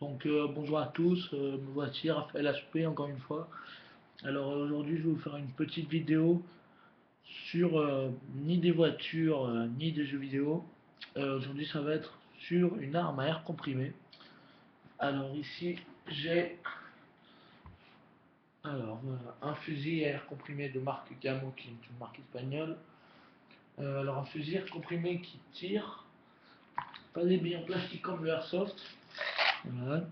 Donc bonjour à tous, me voici Raphaël HP encore une fois. Alors aujourd'hui je vais vous faire une petite vidéo sur ni des voitures ni des jeux vidéo. Aujourd'hui ça va être sur une arme à air comprimé. Alors ici j'ai voilà, un fusil à air comprimé de marque Gamo qui est une marque espagnole. Alors un fusil à air comprimé qui tire, pas des billes en plastique comme le airsoft. Voilà,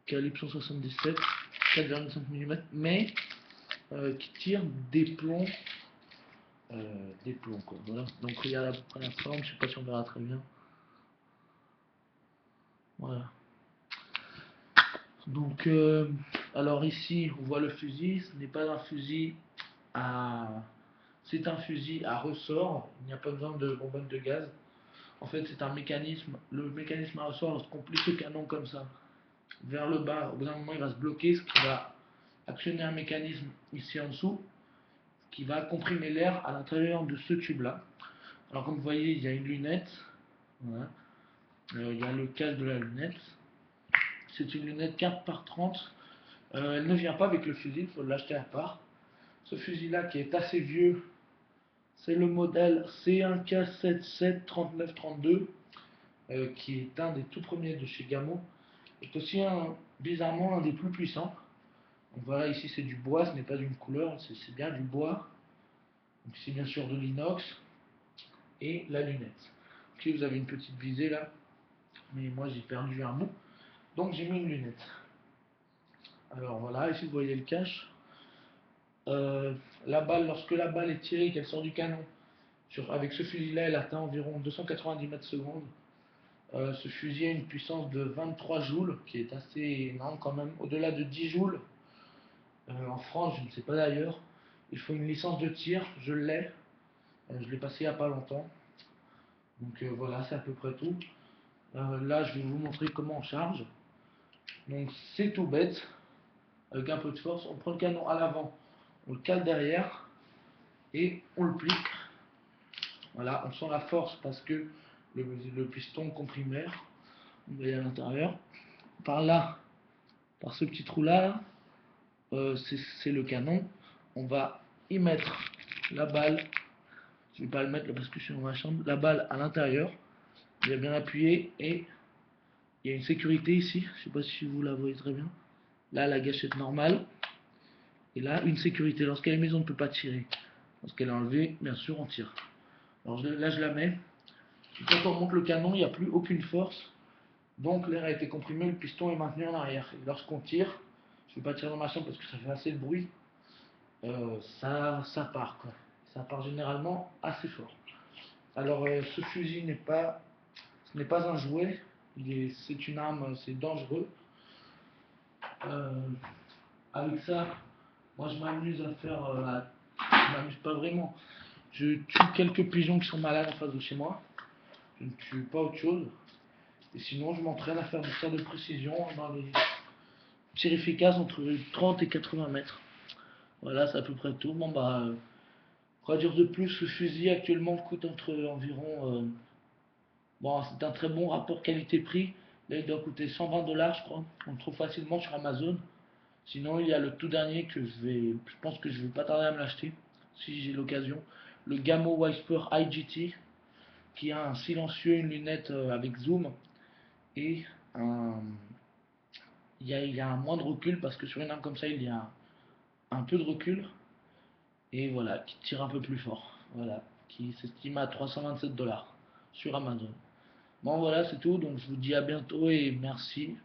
calibre 177, 4,5 mm, mais qui tire des plombs quoi. Voilà. Donc regardez à peu près la forme, je sais pas si on verra très bien. Voilà. Donc alors ici on voit le fusil, ce n'est pas un fusil à, c'est un fusil à ressort. Il n'y a pas besoin de bonbonne de gaz. En fait c'est un mécanisme. Le mécanisme à ressort, lorsqu'on plie ce canon comme ça vers le bas, au bout d'un moment il va se bloquer, ce qui va actionner un mécanisme ici en dessous qui va comprimer l'air à l'intérieur de ce tube là. Alors comme vous voyez il y a une lunette, voilà. Il y a le casque de la lunette. C'est une lunette 4 par 30. Elle ne vient pas avec le fusil, il faut l'acheter à part. Ce fusil là qui est assez vieux, c'est le modèle C1K773932, qui est un des tout premiers de chez Gamo. C'est aussi bizarrement un des plus puissants. Donc voilà, ici c'est du bois, ce n'est pas d'une couleur, c'est bien du bois. Donc ici bien sûr de l'inox et la lunette. Ok, vous avez une petite visée là, mais moi j'ai perdu un bout, donc j'ai mis une lunette. Alors voilà, ici vous voyez le cache. La balle, lorsque la balle est tirée, qu'elle sort du canon, avec ce fusil-là, elle atteint environ 290 mètres secondes. Ce fusil a une puissance de 23 joules, qui est assez énorme quand même. Au-delà de 10 joules, en France, je ne sais pas d'ailleurs, il faut une licence de tir, je l'ai. Je l'ai passé il n'y a pas longtemps. Donc voilà, c'est à peu près tout. Là, je vais vous montrer comment on charge. Donc c'est tout bête, avec un peu de force. On prend le canon à l'avant, on le cale derrière et on le plie. Voilà, on sent la force parce que le piston comprime l'air. On va aller à l'intérieur. Par là, par ce petit trou là, c'est le canon. On va y mettre la balle. Je ne vais pas le mettre là parce que je suis dans ma chambre. La balle à l'intérieur. Il a bien appuyé et il y a une sécurité ici. Je ne sais pas si vous la voyez très bien. Là, la gâchette normale. Et là, une sécurité. Lorsqu'elle est mise, on ne peut pas tirer. Lorsqu'elle est enlevée, bien sûr, on tire. Alors là, je la mets. Et quand on monte le canon, il n'y a plus aucune force. Donc l'air a été comprimé, le piston est maintenu en arrière. Et lorsqu'on tire, je ne vais pas tirer dans ma chambre parce que ça fait assez de bruit, ça part quoi. Ça part généralement assez fort. Alors ce fusil ce n'est pas un jouet, c'est une arme, c'est dangereux. Euh, Avec ça, moi je m'amuse à faire, je m'amuse pas vraiment. Je tue quelques pigeons qui sont malades en face de chez moi. Je ne tue pas autre chose. Et sinon, je m'entraîne à faire des tirs de précision dans les tirs efficaces entre 30 et 80 mètres. Voilà, c'est à peu près tout. Bon, bah, quoi dire de plus? Le fusil actuellement coûte environ. Bon, c'est un très bon rapport qualité-prix. Là, il doit coûter 120 dollars, je crois. On le trouve facilement sur Amazon. Sinon, il y a le tout dernier que je pense que je vais pas tarder à me l'acheter si j'ai l'occasion. Le Gamo Whisper IGT, qui a un silencieux, une lunette avec zoom et un, il y a un moins de recul parce que sur une arme comme ça, il y a un peu de recul et voilà, qui tire un peu plus fort. Voilà, qui s'estime à 327 dollars sur Amazon. Bon, voilà, c'est tout. Donc, je vous dis à bientôt et merci.